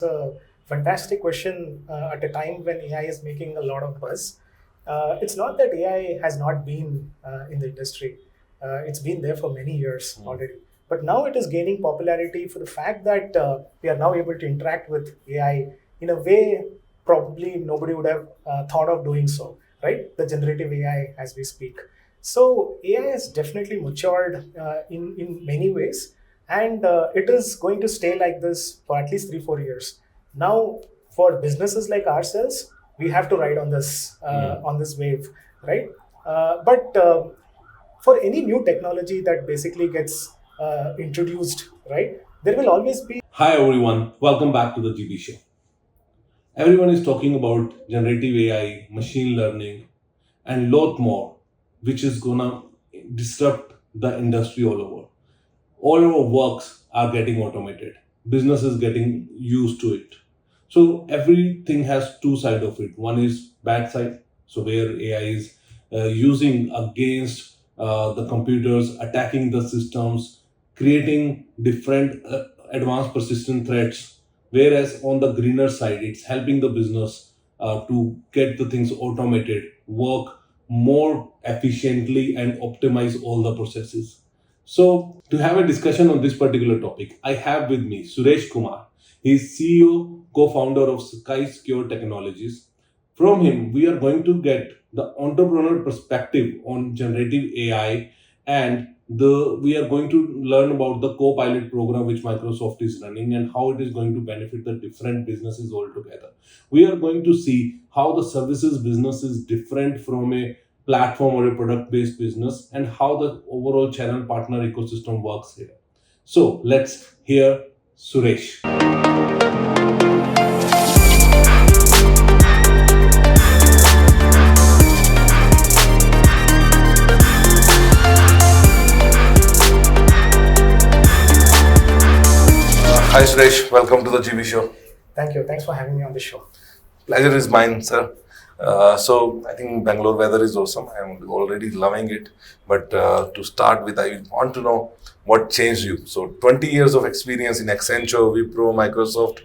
A fantastic question at a time when AI is making a lot of buzz. It's not that AI has not been in the industry. It's been there for many years already. But now it is gaining popularity for the fact that we are now able to interact with AI in a way probably nobody would have thought of doing so, right? The generative AI as we speak. So AI has definitely matured in many ways, and it is going to stay like this for at least 3-4 years. Now, for businesses like ourselves, we have to ride on this wave, right? But for any new technology that basically gets introduced, right, there will always be. Hi everyone, welcome back to the GB show. Everyone is talking about generative AI, machine learning, and lot more, which is gonna disrupt the industry all over. All our works are getting automated. Business is getting used to it. So everything has two sides of it. One is bad side, so where AI is using against the computers, attacking the systems, creating different advanced persistent threats. Whereas on the greener side, it's helping the business to get the things automated, work more efficiently, and optimize all the processes. So, to have a discussion on this particular topic, I have with me Suresh Kumar. He is CEO, co-founder of Skysecure Technologies. From him, we are going to get the entrepreneur perspective on generative AI, and we are going to learn about the co-pilot program which Microsoft is running and how it is going to benefit the different businesses altogether. We are going to see how the services business is different from a platform or a product based business, and how the overall channel partner ecosystem works here. So let's hear Suresh. Hi Suresh, welcome to the GB show. Thank you. Thanks for having me on the show. Pleasure is mine, sir. So I think Bangalore weather is awesome. I'm already loving it. But to start with, I want to know what changed you. So 20 years of experience in Accenture, Wipro, Microsoft,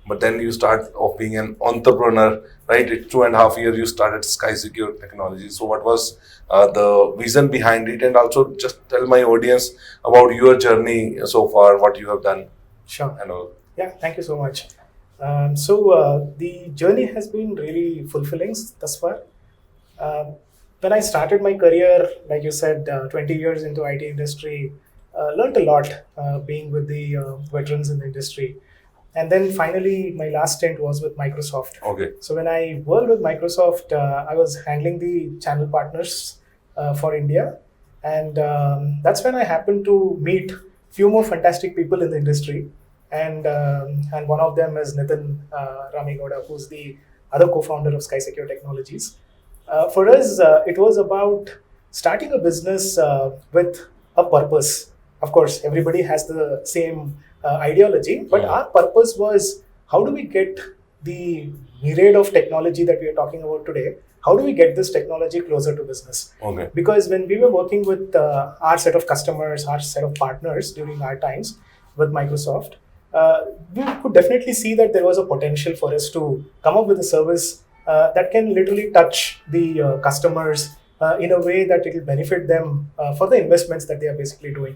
but then you start off being an entrepreneur, right? It's 2.5 years you started Skysecure Technologies. So what was the reason behind it? And also just tell my audience about your journey so far, what you have done Sure. and all. Yeah, thank you so much. So the journey has been really fulfilling thus far. When I started my career, like you said, 20 years into IT industry, learned a lot being with the veterans in the industry. And then finally, my last stint was with Microsoft. Okay. So when I worked with Microsoft, I was handling the channel partners for India. And that's when I happened to meet few more fantastic people in the industry. And one of them is Nitin Ramigoda, who's the other co-founder of Skysecure Technologies. For us, it was about starting a business with a purpose. Of course, everybody has the same ideology, but our purpose was, how do we get the myriad of technology that we are talking about today, how do we get this technology closer to business? Okay. Because when we were working with our set of customers, our set of partners during our times with Microsoft, we could definitely see that there was a potential for us to come up with a service that can literally touch the customers in a way that it will benefit them for the investments that they are basically doing.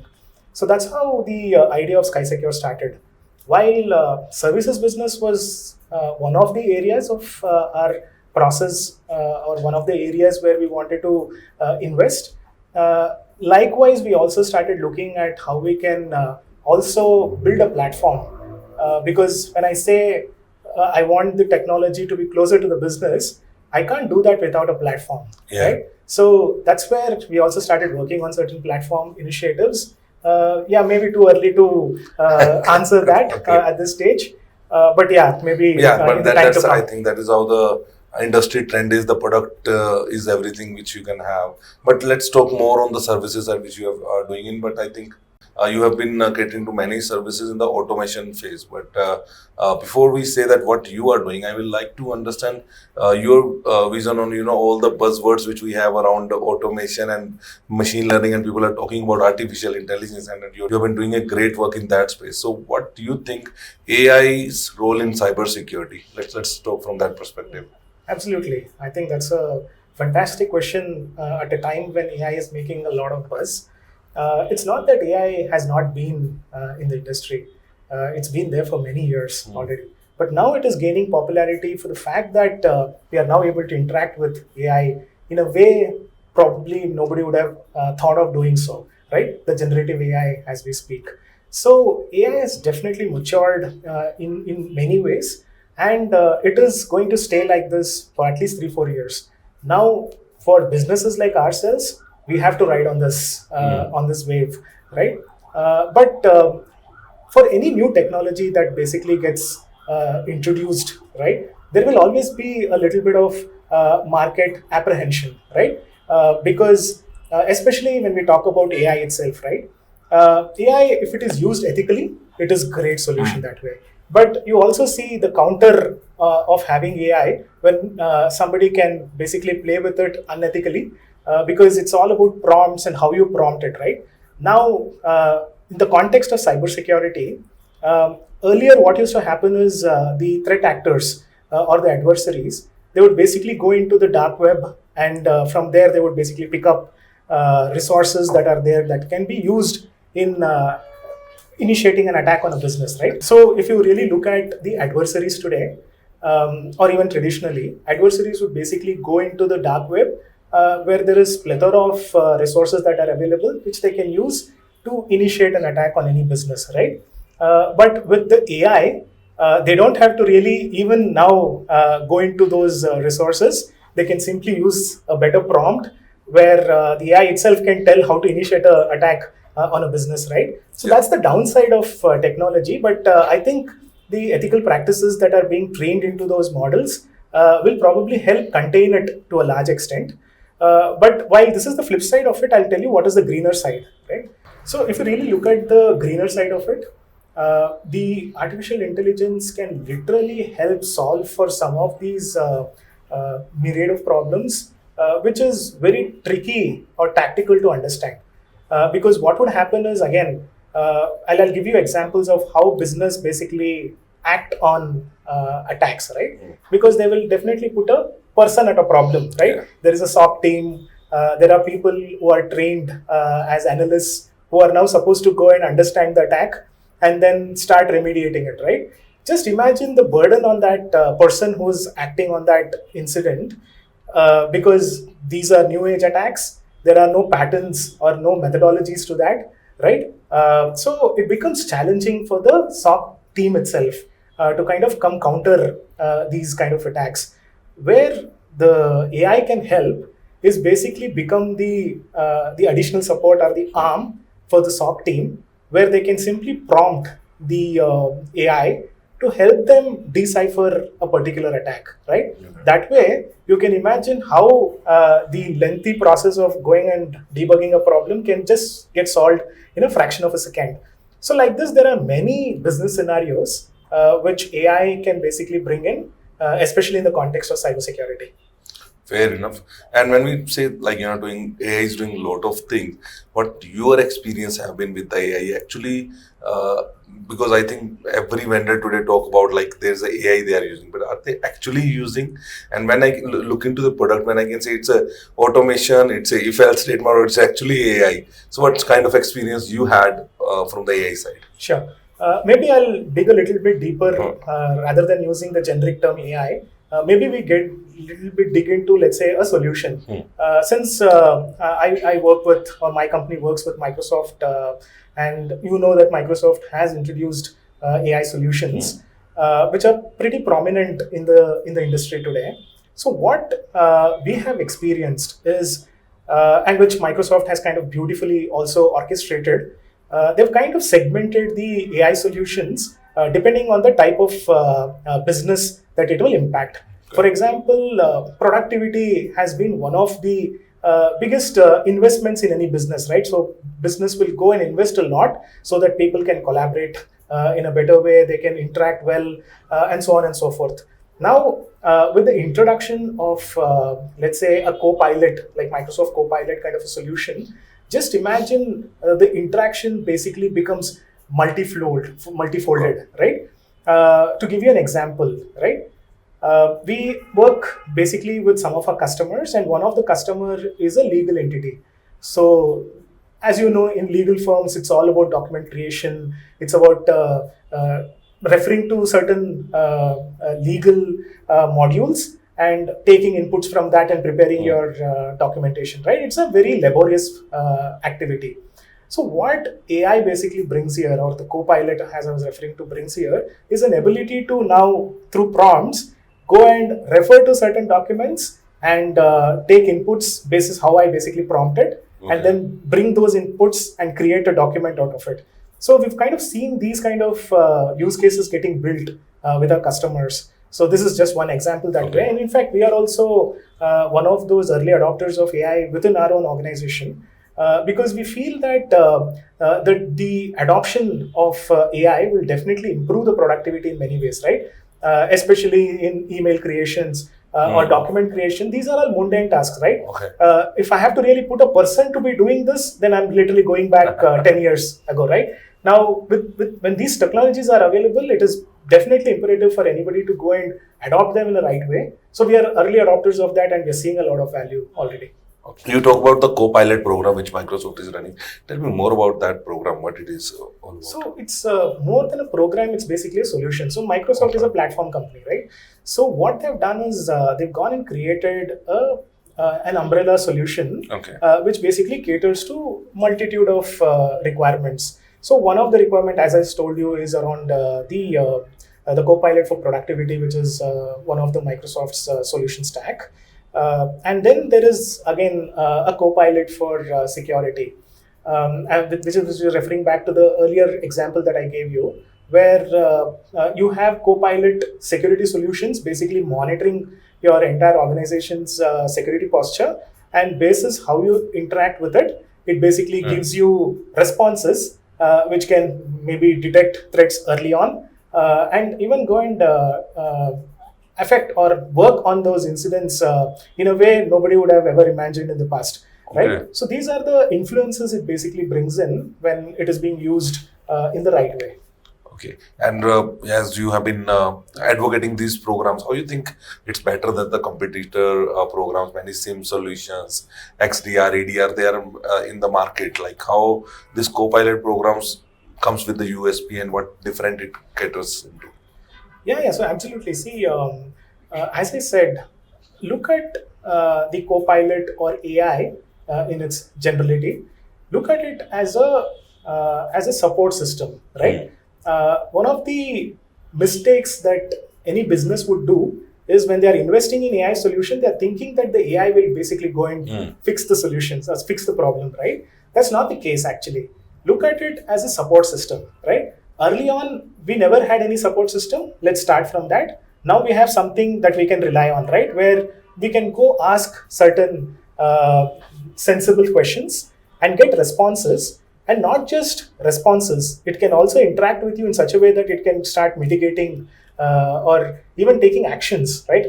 So that's how the idea of Skysecure started. While services business was one of the areas of our process or one of the areas where we wanted to invest, likewise, we also started looking at how we can also build a platform. Because when I say I want the technology to be closer to the business, I can't do that without a platform, right? So that's where we also started working on certain platform initiatives. Maybe too early to answer that at this stage. But yeah, maybe But the time to come. I think that is how the industry trend is. The product is everything which you can have. But let's talk more on the services that which you are doing in. But I think you have been catering to many services in the automation phase. But before we say that what you are doing, I will like to understand your vision on all the buzzwords which we have around automation and machine learning, and people are talking about artificial intelligence, and you have been doing a great work in that space. So, what do you think AI's role in cybersecurity? Let's talk from that perspective. Absolutely. I think that's a fantastic question at a time when AI is making a lot of buzz. It's not that AI has not been in the industry. It's been there for many years already. But now it is gaining popularity for the fact that we are now able to interact with AI in a way probably nobody would have thought of doing so, right? The generative AI as we speak. So AI has definitely matured in many ways, and it is going to stay like this for at least 3-4 years. Now, for businesses like ourselves, we have to ride on this wave, right? But for any new technology that basically gets introduced, right, there will always be a little bit of market apprehension, right? Because especially when we talk about AI itself, right? AI, if it is used ethically, it is a great solution that way. But you also see the counter of having AI when somebody can basically play with it unethically, because it's all about prompts and how you prompt it, right? Now, in the context of cybersecurity, earlier what used to happen is the threat actors or the adversaries, they would basically go into the dark web, and from there they would basically pick up resources that are there that can be used in initiating an attack on a business, right? So if you really look at the adversaries today, or even traditionally, adversaries would basically go into the dark web where there is plethora of resources that are available, which they can use to initiate an attack on any business, right? But with the AI, they don't have to really even now go into those resources. They can simply use a better prompt where the AI itself can tell how to initiate an attack on a business, right? So that's the downside of technology. But I think the ethical practices that are being trained into those models will probably help contain it to a large extent. But while this is the flip side of it, I'll tell you what is the greener side, right? So if you really look at the greener side of it, the artificial intelligence can literally help solve for some of these myriad of problems, which is very tricky or tactical to understand. Because what would happen is, again, I'll give you examples of how business basically act on attacks, right? Because they will definitely put a person at a problem, right? Yeah. There is a SOC team. There are people who are trained as analysts who are now supposed to go and understand the attack and then start remediating it, right? Just imagine the burden on that person who's acting on that incident, because these are new age attacks. There are no patterns or no methodologies to that, right? So it becomes challenging for the SOC team itself to kind of come counter these kind of attacks. Where the AI can help is basically become the additional support or the arm for the SOC team, where they can simply prompt the AI to help them decipher a particular attack, right? That way, you can imagine how the lengthy process of going and debugging a problem can just get solved in a fraction of a second. So like this, there are many business scenarios which AI can basically bring in, especially in the context of cybersecurity. Fair enough. And when we say doing AI is doing a lot of things, what your experience have been with the AI actually? Because I think every vendor today talk about there's a AI they are using, but are they actually using? And when I look into the product, when I can say it's a automation, it's a if-else statement, or it's actually AI. So what kind of experience you had from the AI side? Sure. Maybe I'll dig a little bit deeper rather than using the generic term AI. Maybe we get a little bit dig into, let's say, a solution. Since I work with, or my company works with Microsoft, and you know that Microsoft has introduced AI solutions, which are pretty prominent in the industry today. So what we have experienced is, and which Microsoft has kind of beautifully also orchestrated, they've kind of segmented the AI solutions depending on the type of business that it will impact. For example, productivity has been one of the biggest investments in any business, right? So business will go and invest a lot so that people can collaborate in a better way, they can interact well, and so on and so forth. Now, with the introduction of, let's say, a co-pilot, like Microsoft Copilot kind of a solution, just imagine the interaction basically becomes multifolded, right? To give you an example, right? We work basically with some of our customers, and one of the customer is a legal entity. So, as you know, in legal firms, it's all about document creation. It's about referring to certain legal modules and taking inputs from that and preparing your documentation, right? It's a very laborious activity. So what AI basically brings here, or the Copilot, as I was referring to, brings here, is an ability to now, through prompts, go and refer to certain documents and take inputs basis how I basically prompted, and then bring those inputs and create a document out of it. So we've kind of seen these kind of use cases getting built with our customers. So this is just one example that way. And in fact, we are also one of those early adopters of AI within our own organization, because we feel that the adoption of AI will definitely improve the productivity in many ways, right? Especially in email creations or document creation. These are all mundane tasks, right? If I have to really put a person to be doing this, then I'm literally going back 10 years ago, right? Now, when these technologies are available, it is definitely imperative for anybody to go and adopt them in the right way. So we are early adopters of that, and we're seeing a lot of value already. You talk about the Copilot program which Microsoft is running. Tell me more about that program, what it is all about. So it's more than a program, it's basically a solution. So Microsoft is a platform company, right? So what they've done is they've gone and created an umbrella solution, which basically caters to multitude of requirements. So one of the requirement, as I told you, is around the Copilot for productivity, which is one of the Microsoft's solution stack. And then there is again a Copilot for security, which is referring back to the earlier example that I gave you, where you have Copilot security solutions basically monitoring your entire organization's security posture, and basis how you interact with it, it basically gives you responses which can maybe detect threats early on, and even go and affect or work on those incidents in a way nobody would have ever imagined in the past, right? So these are the influences it basically brings in when it is being used in the right way. And as you have been advocating these programs, how you think it's better than the competitor programs, many SIM solutions, XDR, EDR, they are in the market? Like how this Copilot programs comes with the USP and what different it caters into? Yeah, so absolutely. See, as I said, look at the Copilot or AI in its generality. Look at it as a support system, right? One of the mistakes that any business would do is when they are investing in AI solution, they are thinking that the AI will basically go and fix the solutions or fix the problem, right? That's not the case actually. Look at it as a support system, right? Early on, we never had any support system. Let's start from that. Now we have something that we can rely on, right? Where we can go ask certain sensible questions and get responses. And not just responses, it can also interact with you in such a way that it can start mitigating or even taking actions, right?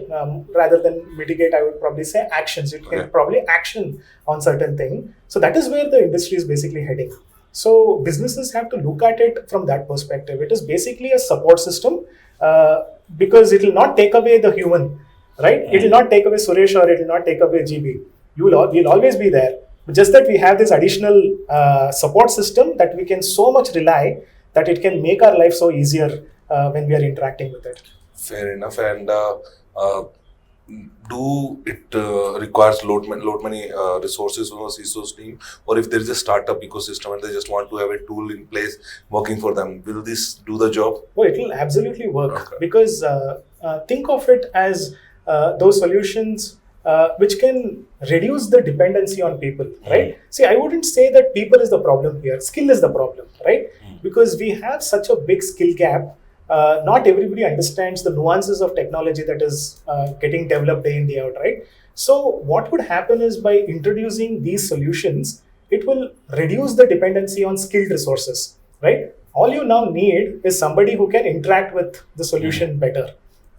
Rather than mitigate, I would probably say actions. It can probably action on certain thing. So that is where the industry is basically heading. So businesses have to look at it from that perspective. It is basically a support system because it will not take away the human, right? It will not take away Suresh or it will not take away GB. We'll always be there. Just that we have this additional support system that we can so much rely that it can make our life so easier when we are interacting with it. Fair enough. And do it requires load many resources from the CISO's team, or if there is a startup ecosystem and they just want to have a tool in place working for them, will this do the job? Oh, it will absolutely work because think of it as those solutions which can reduce the dependency on people, right? See, I wouldn't say that people is the problem here. Skill is the problem, right? Because we have such a big skill gap not everybody understands the nuances of technology that is getting developed day in, day out, right? So what would happen is by introducing these solutions, it will reduce the dependency on skilled resources, right? All you now need is somebody who can interact with the solution better,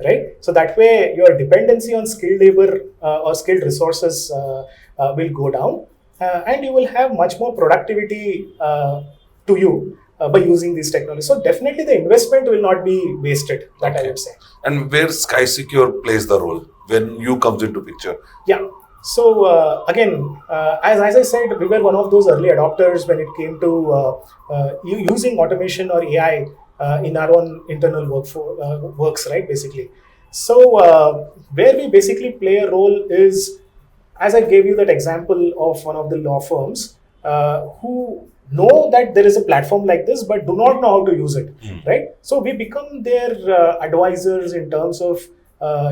right? So that way your dependency on skilled labor or skilled resources will go down, and you will have much more productivity to you by using these technologies. So definitely the investment will not be wasted, that I would say. And where Skysecure plays the role when you comes into picture? Yeah. So again, as I said, we were one of those early adopters when it came to using automation or AI in our own internal works, right? Basically. So where we basically play a role is, as I gave you that example of one of the law firms who know that there is a platform like this but do not know how to use it, right? So we become their advisors in terms of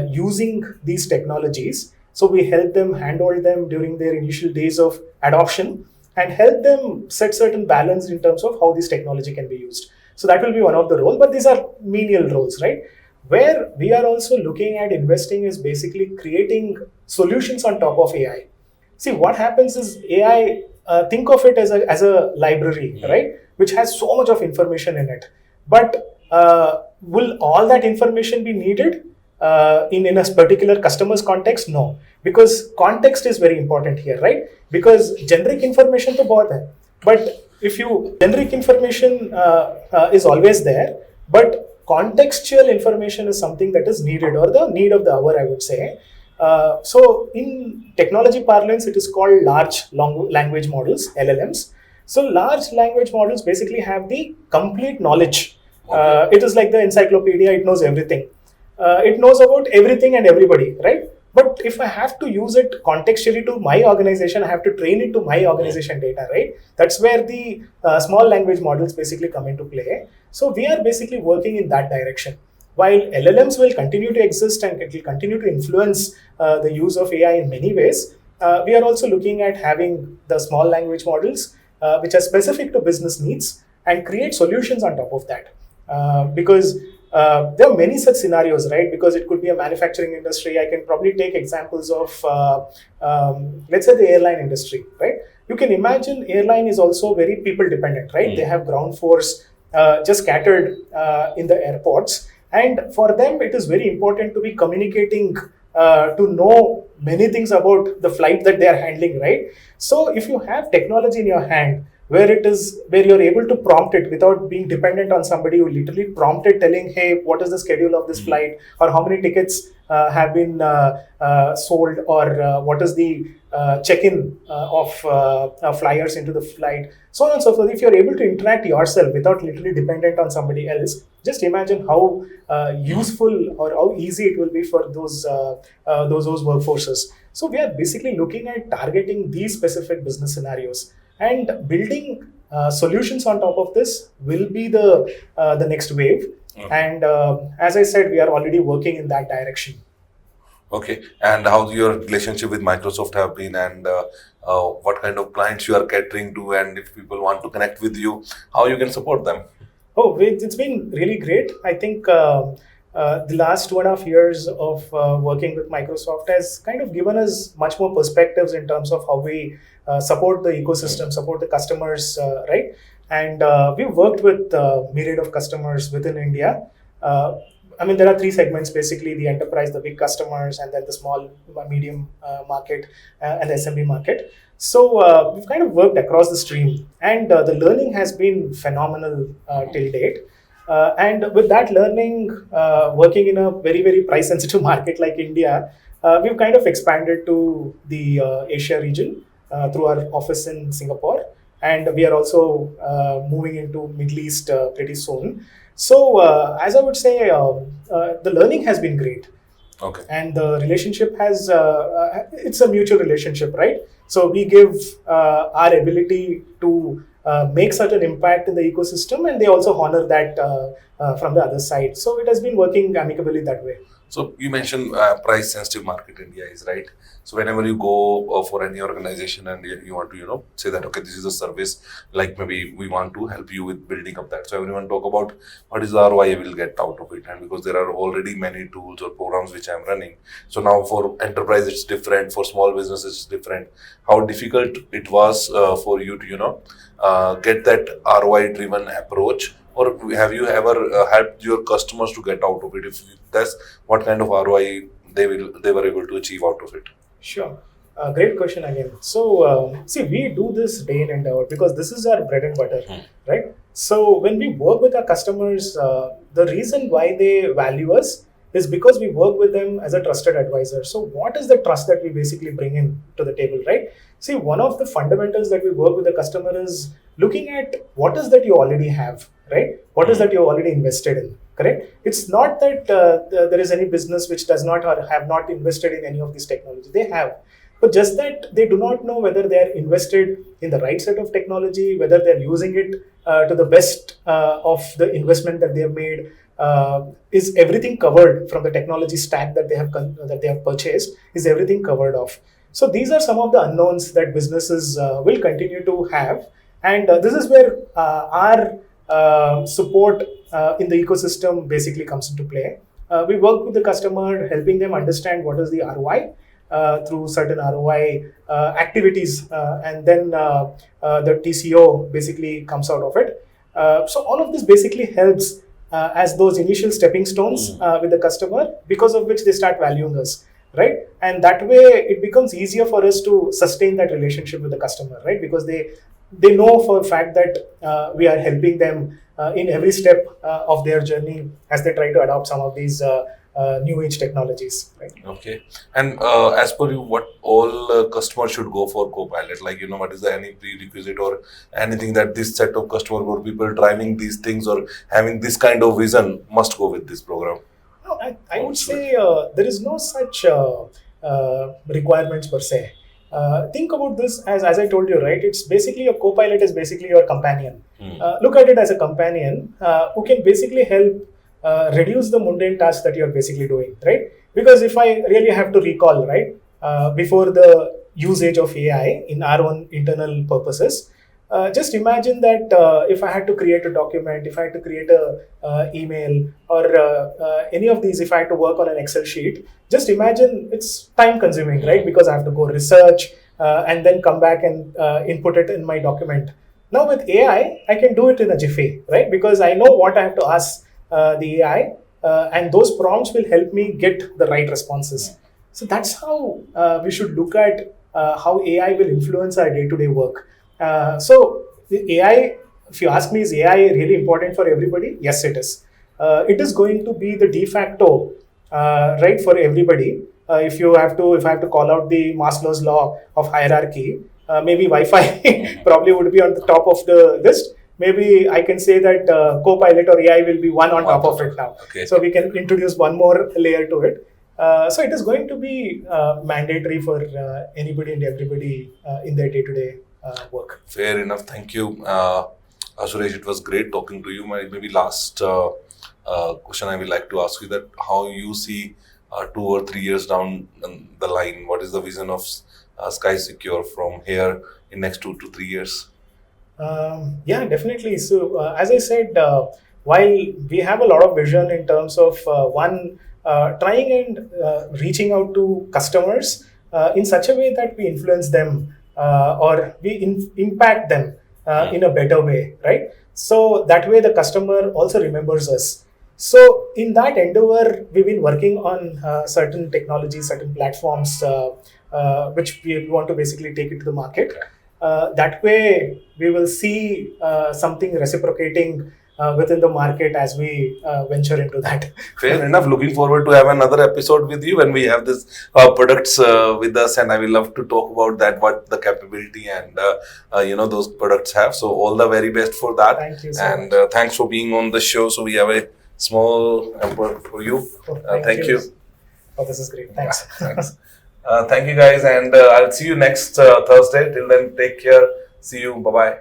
using these technologies. So we help them, handhold them during their initial days of adoption, and help them set certain balance in terms of how this technology can be used. So that will be one of the roles, but these are menial roles, right? Where we are also looking at investing is basically creating solutions on top of AI. See, what happens is AI, think of it as a library, right? Which has so much of information in it. But will all that information be needed in a particular customer's context? No, because context is very important here, right? Because generic information to bahut hai, but if you generic information is always there, but contextual information is something that is needed, or the need of the hour, I would say. So in technology parlance, it is called large language models, LLMs. So large language models basically have the complete knowledge. It is like the encyclopedia, it knows everything. It knows about everything and everybody, right? But if I have to use it contextually to my organization, I have to train it to my organization data, right? That's where the small language models basically come into play. So we are basically working in that direction. While LLMs will continue to exist and it will continue to influence the use of AI in many ways, we are also looking at having the small language models which are specific to business needs and create solutions on top of that. Because there are many such scenarios, right? Because it could be a manufacturing industry. I can probably take examples of, let's say, the airline industry, right? You can imagine airline is also very people dependent, right? They have ground force just scattered in the airports. And for them, it is very important to be communicating to know many things about the flight that they are handling, right? So if you have technology in your hand, where you're able to prompt it without being dependent on somebody who literally prompted telling, hey, what is the schedule of this flight, or how many tickets have been sold, or what is the check-in of flyers into the flight, so on and so forth. If you're able to interact yourself without literally dependent on somebody else, just imagine how useful or how easy it will be for those workforces. So we are basically looking at targeting these specific business scenarios, and building solutions on top of this will be the next wave. And as I said, we are already working in that direction. Okay, and how your relationship with Microsoft have been, and what kind of clients you are catering to, and if people want to connect with you, how you can support them? Oh, it's been really great. I think the last 2.5 years of working with Microsoft has kind of given us much more perspectives in terms of how we support the ecosystem, support the customers, right? And we've worked with myriad of customers within India. I mean, there are three segments, basically: the enterprise, the big customers, and then the small, medium market, and the SMB market. So we've kind of worked across the stream, and the learning has been phenomenal till date. And with that learning, working in a very, very price sensitive market like India, we've kind of expanded to the Asia region through our office in Singapore. And we are also moving into Middle East pretty soon. So as I would say, the learning has been great. Okay. And the relationship has, it's a mutual relationship, right? So we give our ability to make certain impact in the ecosystem, and they also honor that from the other side. So it has been working amicably that way. So you mentioned price sensitive market India is, right? So whenever you go for any organization and you want to, say that, okay, this is a service, like maybe we want to help you with building up that. So everyone talk about what is the ROI will get out of it. And because there are already many tools or programs which I'm running. So now for enterprise, it's different. For small businesses, it's different. How difficult it was for you to, get that ROI driven approach, or have you ever helped your customers to get out of it? If that's what kind of ROI they were able to achieve out of it? Sure. Great question again. So, see, we do this day in and out because this is our bread and butter, right? So, when we work with our customers, the reason why they value us is because we work with them as a trusted advisor. So, what is the trust that we basically bring in to the table, right? See, one of the fundamentals that we work with the customer is looking at what is that you already have, right? What is that you already invested in, correct? It's not that there is any business which does not or have not invested in any of these technologies. They have, but just that they do not know whether they are invested in the right set of technology, whether they're using it to the best of the investment that they have made. Is everything covered from the technology stack that they have purchased? Is everything covered off? So these are some of the unknowns that businesses will continue to have, and this is where our support in the ecosystem basically comes into play. We work with the customer, helping them understand what is the ROI through certain ROI activities, and then the TCO basically comes out of it. So all of this basically helps as those initial stepping stones with the customer, because of which they start valuing us, right? And that way it becomes easier for us to sustain that relationship with the customer, right? Because they know for a fact that we are helping them in every step of their journey as they try to adopt some of these new age technologies, right? Okay. And as per you, what all customers should go for Copilot? Like, what is the any prerequisite or anything that this set of customer or people driving these things or having this kind of vision must go with this program? No, I would say there is no such requirements per se. Think about this as I told you, right? It's basically a co-pilot is basically your companion. Look at it as a companion who can basically help reduce the mundane tasks that you're basically doing, right? Because if I really have to recall, right, before the usage of AI in our own internal purposes, just imagine that if I had to create a document, if I had to create a email, or any of these, if I had to work on an Excel sheet, just imagine it's time consuming, right? Because I have to go research and then come back and input it in my document. Now with AI, I can do it in a jiffy, right? Because I know what I have to ask the AI, and those prompts will help me get the right responses. So that's how we should look at how AI will influence our day-to-day work. So the AI, if you ask me, is AI really important for everybody? Yes, it is. It is going to be the de facto, right, for everybody. If I have to call out the Maslow's law of hierarchy, maybe Wi-Fi probably would be on the top of the list. Maybe I can say that Copilot or AI will be one on top of it now. Okay. So we can introduce one more layer to it. So it is going to be mandatory for anybody and everybody in their day-to-day work. Fair enough. Thank you. Suresh, it was great talking to you. My maybe last question I would like to ask you that how you see 2 or 3 years down the line, what is the vision of Skysecure from here in next 2 to 3 years? Yeah, definitely. So as I said, while we have a lot of vision in terms of trying and reaching out to customers in such a way that we influence them or we impact them in a better way, right? So that way the customer also remembers us. So in that endeavor, we've been working on certain technologies, certain platforms, which we want to basically take it to the market. That way, we will see something reciprocating within the market as we venture into that. Fair enough. Looking forward to have another episode with you when we have this products with us, and I will love to talk about that, what the capability and those products have. So all the very best for that. Thank you so and much. Thanks for being on the show. So we have a small hamper for you. Thank you. Oh, this is great. Thanks. Yeah, thanks. Thank you guys, and I'll see you next Thursday. Till then, take care. See you. Bye bye.